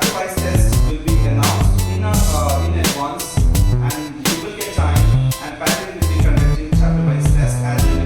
chapter-wise test will be announced in advance, and you will get time, and faculty will be conducting chapter-wise test as well.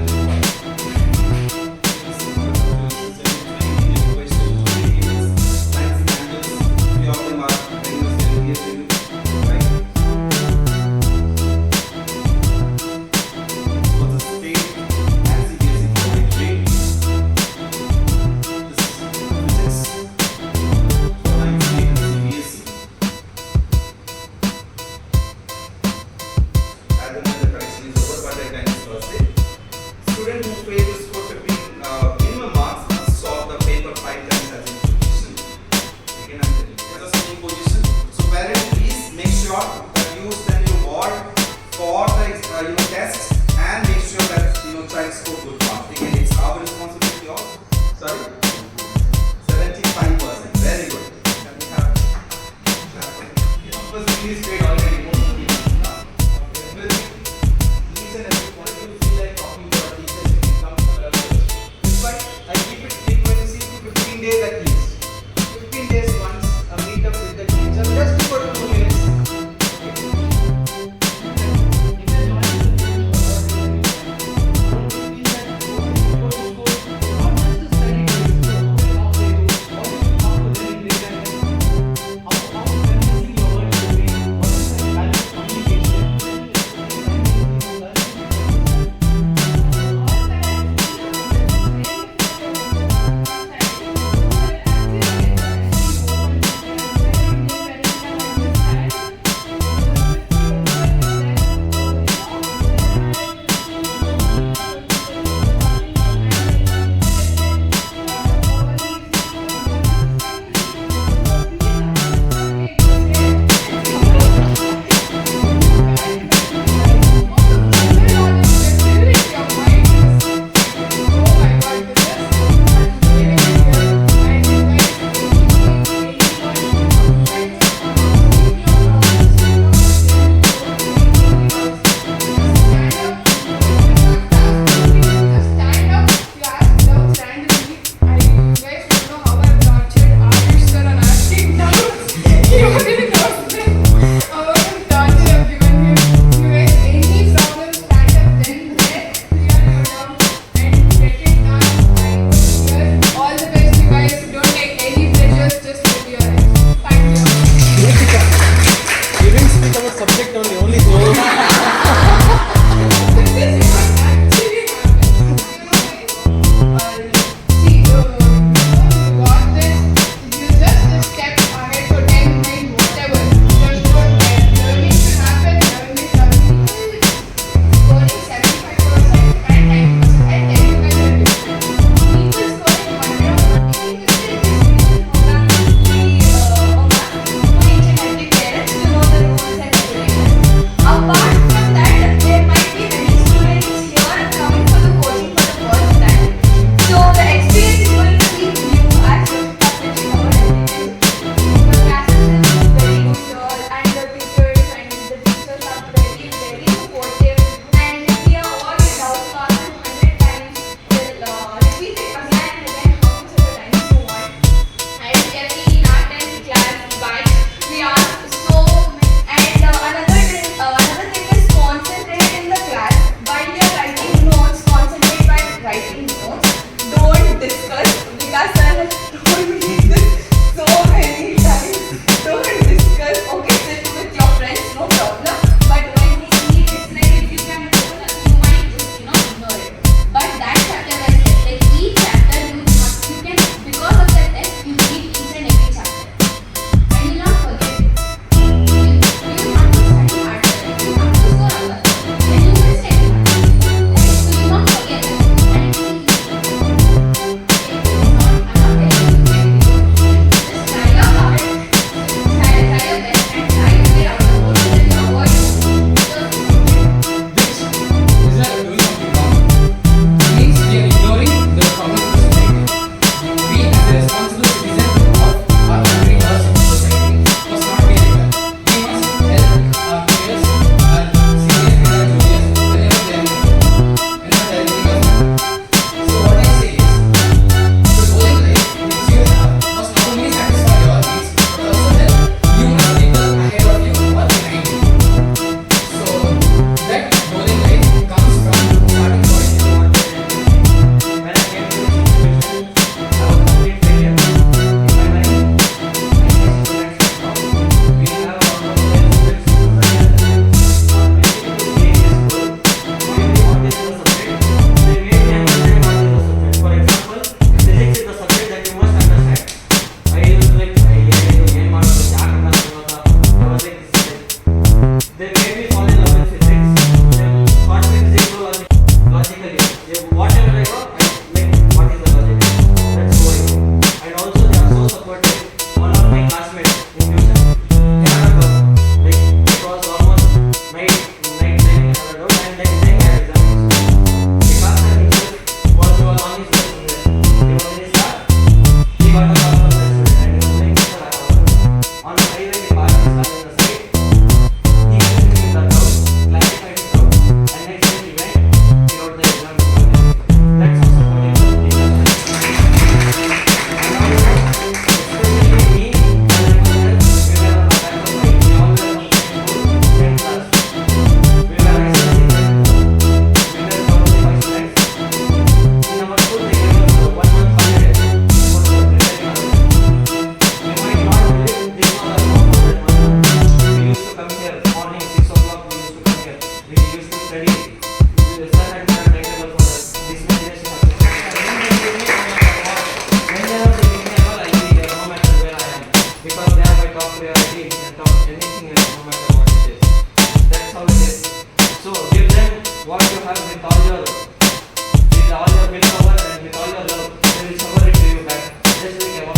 Student who failed to score 15 minimum marks must solve the paper 5 times as in position. Again, I'm telling you, as a sitting position. So parents, please make sure that you stand your board for the tests, and make sure that child score good marks. Again, it's our responsibility also. Sorry, 75%. Very good. Can we have? First, please grade already. Days at least. 15 days once a meet up with the teacher, just for 2 minutes. On the highway, the park is on the side. He went in the doubt, clarified the doubt, and next day he went, he wrote the exam. That's how supporting the teacher. And also, especially me, when I was there, we were on the back of my, we all were in 10th class. We were SSCC, we were 75 students. In our school, they gave us 1 month holiday for preparing us. You might not believe this was a long period. We used to come here morning 6 o'clock. We used to come here. We used to study. The sir had given a timetable for us. This many days you have to study. Whenever they give me a call, I will be here no matter where I am, because they are my top priority and top anything else, no matter what it is. That's how it is. So give them what you have with all your willpower and with all your love. They will shower it to you back. Just like a